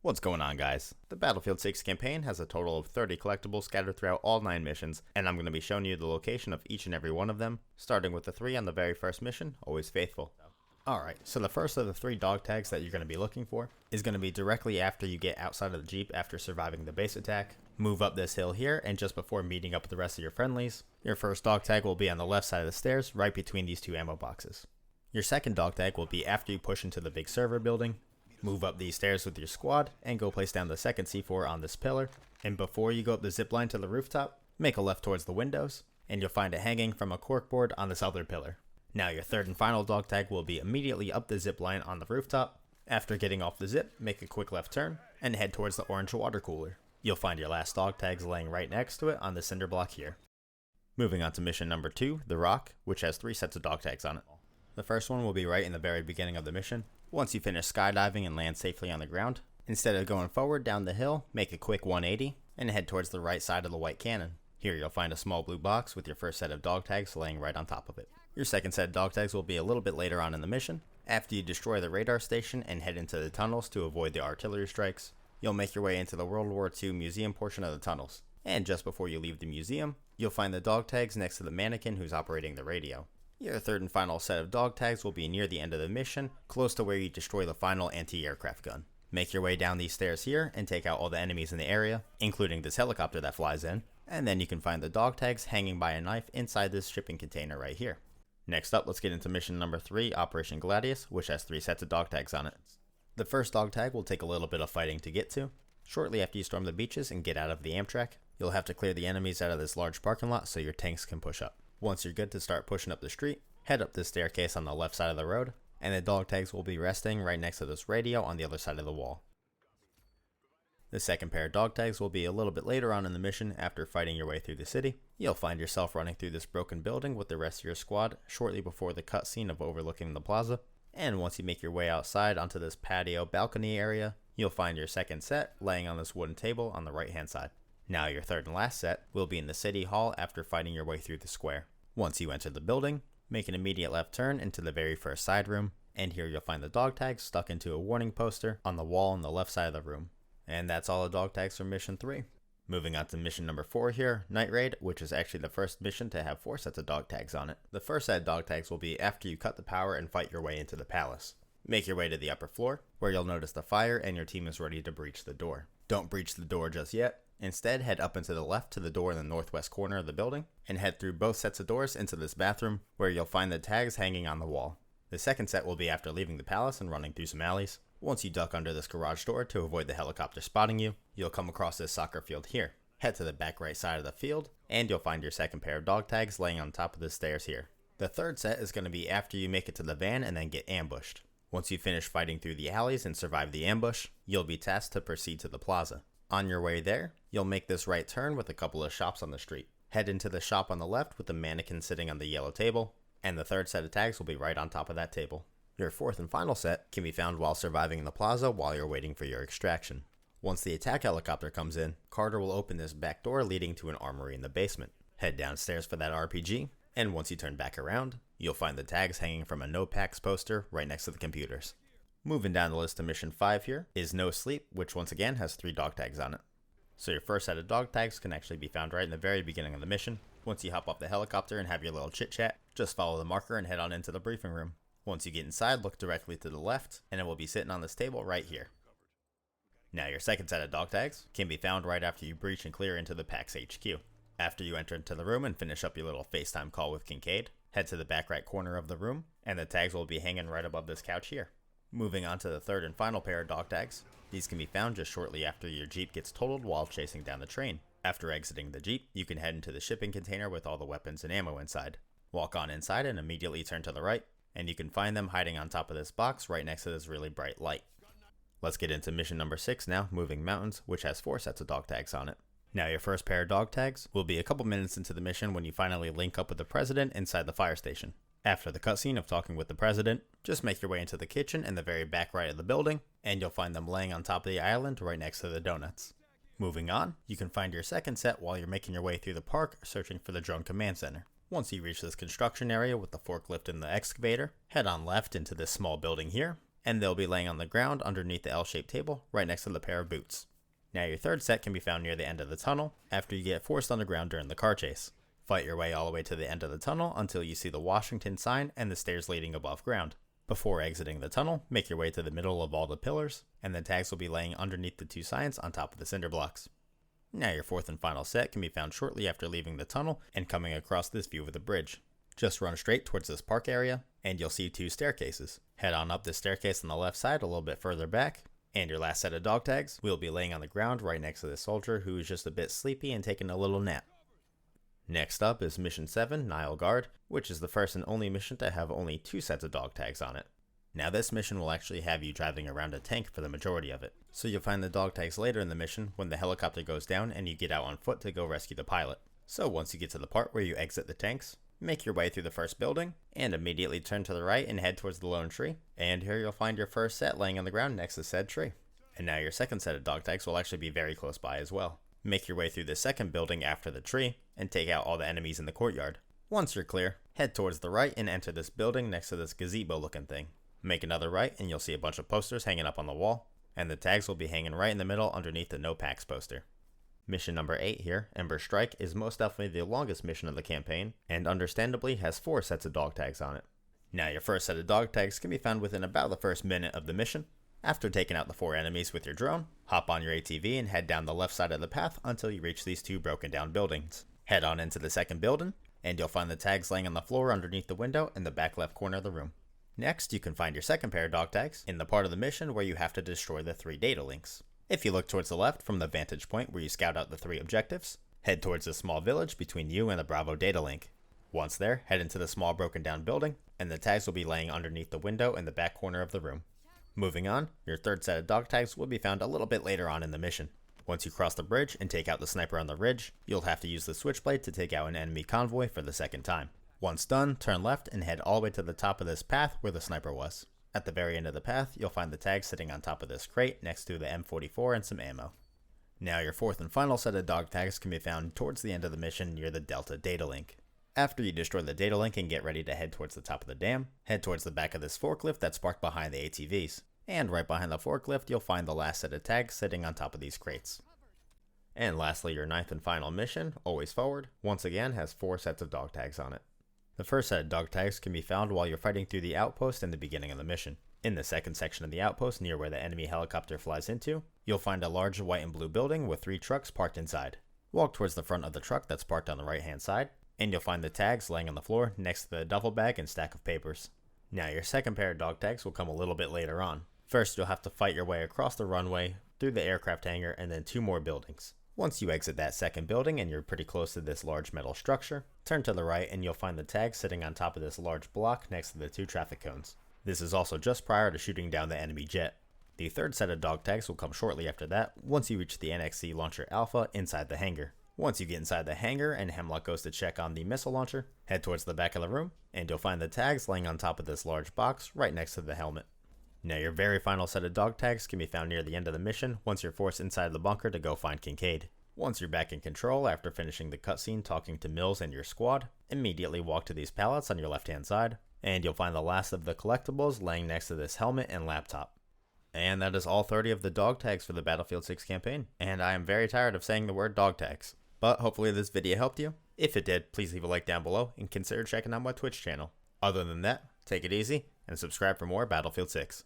What's going on, guys? The Battlefield 6 campaign has a total of 30 collectibles scattered throughout all 9 missions, and I'm going to be showing you the location of each and every one of them, starting with the 3 on the very first mission, Always Faithful. Alright, so the first of the 3 dog tags that you're going to be looking for is going to be directly after you get outside of the Jeep after surviving the base attack. Move up this hill here, and just before meeting up with the rest of your friendlies, your first dog tag will be on the left side of the stairs, right between these 2 ammo boxes. Your second dog tag will be after you push into the big server building. Move up these stairs with your squad, and go place down the second C4 on this pillar, and before you go up the zip line to the rooftop, make a left towards the windows, and you'll find it hanging from a corkboard on this other pillar. Now your third and final dog tag will be immediately up the zip line on the rooftop. After getting off the zip, make a quick left turn, and head towards the orange water cooler. You'll find your last dog tags laying right next to it on the cinder block here. Moving on to mission number 2, The Rock, which has 3 sets of dog tags on it. The first one will be right in the very beginning of the mission. Once you finish skydiving and land safely on the ground, instead of going forward down the hill, make a quick 180 and head towards the right side of the white cannon. Here you'll find a small blue box with your first set of dog tags laying right on top of it. Your second set of dog tags will be a little bit later on in the mission. After you destroy the radar station and head into the tunnels to avoid the artillery strikes, you'll make your way into the World War II museum portion of the tunnels. And just before you leave the museum, you'll find the dog tags next to the mannequin who's operating the radio. Your third and final set of dog tags will be near the end of the mission, close to where you destroy the final anti-aircraft gun. Make your way down these stairs here and take out all the enemies in the area, including this helicopter that flies in, and then you can find the dog tags hanging by a knife inside this shipping container right here. Next up, let's get into mission number 3, Operation Gladius, which has 3 sets of dog tags on it. The first dog tag will take a little bit of fighting to get to. Shortly after you storm the beaches and get out of the Amtrak, you'll have to clear the enemies out of this large parking lot so your tanks can push up. Once you're good to start pushing up the street, head up this staircase on the left side of the road, and the dog tags will be resting right next to this radio on the other side of the wall. The second pair of dog tags will be a little bit later on in the mission after fighting your way through the city. You'll find yourself running through this broken building with the rest of your squad shortly before the cutscene of overlooking the plaza, and once you make your way outside onto this patio balcony area, you'll find your second set laying on this wooden table on the right hand side. Now your third and last set will be in the city hall after fighting your way through the square. Once you enter the building, make an immediate left turn into the very first side room, and here you'll find the dog tags stuck into a warning poster on the wall on the left side of the room. And that's all the dog tags for mission 3. Moving on to mission number 4 here, Night Raid, which is actually the first mission to have 4 sets of dog tags on it. The first set of dog tags will be after you cut the power and fight your way into the palace. Make your way to the upper floor, where you'll notice the fire and your team is ready to breach the door. Don't breach the door just yet. Instead, head up and to the left to the door in the northwest corner of the building, and head through both sets of doors into this bathroom, where you'll find the tags hanging on the wall. The second set will be after leaving the palace and running through some alleys. Once you duck under this garage door to avoid the helicopter spotting you, you'll come across this soccer field here. Head to the back right side of the field, and you'll find your second pair of dog tags laying on top of the stairs here. The third set is going to be after you make it to the van and then get ambushed. Once you finish fighting through the alleys and survive the ambush, you'll be tasked to proceed to the plaza. On your way there, you'll make this right turn with a couple of shops on the street. Head into the shop on the left with the mannequin sitting on the yellow table, and the third set of tags will be right on top of that table. Your fourth and final set can be found while surviving in the plaza while you're waiting for your extraction. Once the attack helicopter comes in, Carter will open this back door leading to an armory in the basement. Head downstairs for that RPG, and once you turn back around, you'll find the tags hanging from a No Packs poster right next to the computers. Moving down the list to mission 5 here is No Sleep, which once again has 3 dog tags on it. So your first set of dog tags can actually be found right in the very beginning of the mission. Once you hop off the helicopter and have your little chit chat, just follow the marker and head on into the briefing room. Once you get inside, look directly to the left, and it will be sitting on this table right here. Now your second set of dog tags can be found right after you breach and clear into the PAX HQ. After you enter into the room and finish up your little FaceTime call with Kincaid, head to the back right corner of the room, and the tags will be hanging right above this couch here. Moving on to the third and final pair of dog tags. These can be found just shortly after your Jeep gets totaled while chasing down the train. After exiting the Jeep, you can head into the shipping container with all the weapons and ammo inside. Walk on inside and immediately turn to the right, and you can find them hiding on top of this box right next to this really bright light. Let's get into mission number 6 now, Moving Mountains, which has 4 sets of dog tags on it. Now your first pair of dog tags will be a couple minutes into the mission when you finally link up with the president inside the fire station. After the cutscene of talking with the president, just make your way into the kitchen in the very back right of the building, and you'll find them laying on top of the island right next to the donuts. Moving on, you can find your second set while you're making your way through the park searching for the drone command center. Once you reach this construction area with the forklift and the excavator, head on left into this small building here, and they'll be laying on the ground underneath the L-shaped table right next to the pair of boots. Now your third set can be found near the end of the tunnel after you get forced on the ground during the car chase. Fight your way all the way to the end of the tunnel until you see the Washington sign and the stairs leading above ground. Before exiting the tunnel, make your way to the middle of all the pillars, and the tags will be laying underneath the 2 signs on top of the cinder blocks. Now your fourth and final set can be found shortly after leaving the tunnel and coming across this view of the bridge. Just run straight towards this park area, and you'll see 2 staircases. Head on up this staircase on the left side a little bit further back, and your last set of dog tags will be laying on the ground right next to this soldier who is just a bit sleepy and taking a little nap. Next up is Mission 7, Nile Guard, which is the first and only mission to have only 2 sets of dog tags on it. Now this mission will actually have you driving around a tank for the majority of it, so you'll find the dog tags later in the mission when the helicopter goes down and you get out on foot to go rescue the pilot. So once you get to the part where you exit the tanks, make your way through the first building, and immediately turn to the right and head towards the lone tree, and here you'll find your first set laying on the ground next to said tree. And now your second set of dog tags will actually be very close by as well. Make your way through the second building after the tree, and take out all the enemies in the courtyard. Once you're clear, head towards the right and enter this building next to this gazebo looking thing. Make another right and you'll see a bunch of posters hanging up on the wall, and the tags will be hanging right in the middle underneath the No Packs poster. Mission number 8 here, Ember Strike, is most definitely the longest mission of the campaign, and understandably has 4 sets of dog tags on it. Now your first set of dog tags can be found within about the first minute of the mission. After taking out the 4 enemies with your drone, hop on your ATV and head down the left side of the path until you reach these 2 broken down buildings. Head on into the second building, and you'll find the tags laying on the floor underneath the window in the back left corner of the room. Next, you can find your second pair of dog tags in the part of the mission where you have to destroy the 3 data links. If you look towards the left from the vantage point where you scout out the 3 objectives, head towards the small village between you and the Bravo data link. Once there, head into the small broken down building, and the tags will be laying underneath the window in the back corner of the room. Moving on, your third set of dog tags will be found a little bit later on in the mission. Once you cross the bridge and take out the sniper on the ridge, you'll have to use the switchblade to take out an enemy convoy for the second time. Once done, turn left and head all the way to the top of this path where the sniper was. At the very end of the path, you'll find the tag sitting on top of this crate next to the M44 and some ammo. Now your fourth and final set of dog tags can be found towards the end of the mission near the Delta data link. After you destroy the data link and get ready to head towards the top of the dam, head towards the back of this forklift that's parked behind the ATVs. And right behind the forklift, you'll find the last set of tags sitting on top of these crates. And lastly, your ninth and final mission, Always Forward, once again has 4 sets of dog tags on it. The first set of dog tags can be found while you're fighting through the outpost in the beginning of the mission. In the second section of the outpost, near where the enemy helicopter flies into, you'll find a large white and blue building with 3 trucks parked inside. Walk towards the front of the truck that's parked on the right hand side, and you'll find the tags laying on the floor next to the duffel bag and stack of papers. Now your second pair of dog tags will come a little bit later on. First, you'll have to fight your way across the runway, through the aircraft hangar, and then 2 more buildings. Once you exit that second building and you're pretty close to this large metal structure, turn to the right and you'll find the tag sitting on top of this large block next to the 2 traffic cones. This is also just prior to shooting down the enemy jet. The third set of dog tags will come shortly after that, once you reach the NXC Launcher Alpha inside the hangar. Once you get inside the hangar and Hemlock goes to check on the missile launcher, head towards the back of the room, and you'll find the tags laying on top of this large box right next to the helmet. Now your very final set of dog tags can be found near the end of the mission once you're forced inside the bunker to go find Kincaid. Once you're back in control after finishing the cutscene talking to Mills and your squad, immediately walk to these pallets on your left hand side, and you'll find the last of the collectibles laying next to this helmet and laptop. And that is all 30 of the dog tags for the Battlefield 6 campaign, and I am very tired of saying the word dog tags. But hopefully this video helped you. If it did, please leave a like down below and consider checking out my Twitch channel. Other than that, take it easy and subscribe for more Battlefield 6.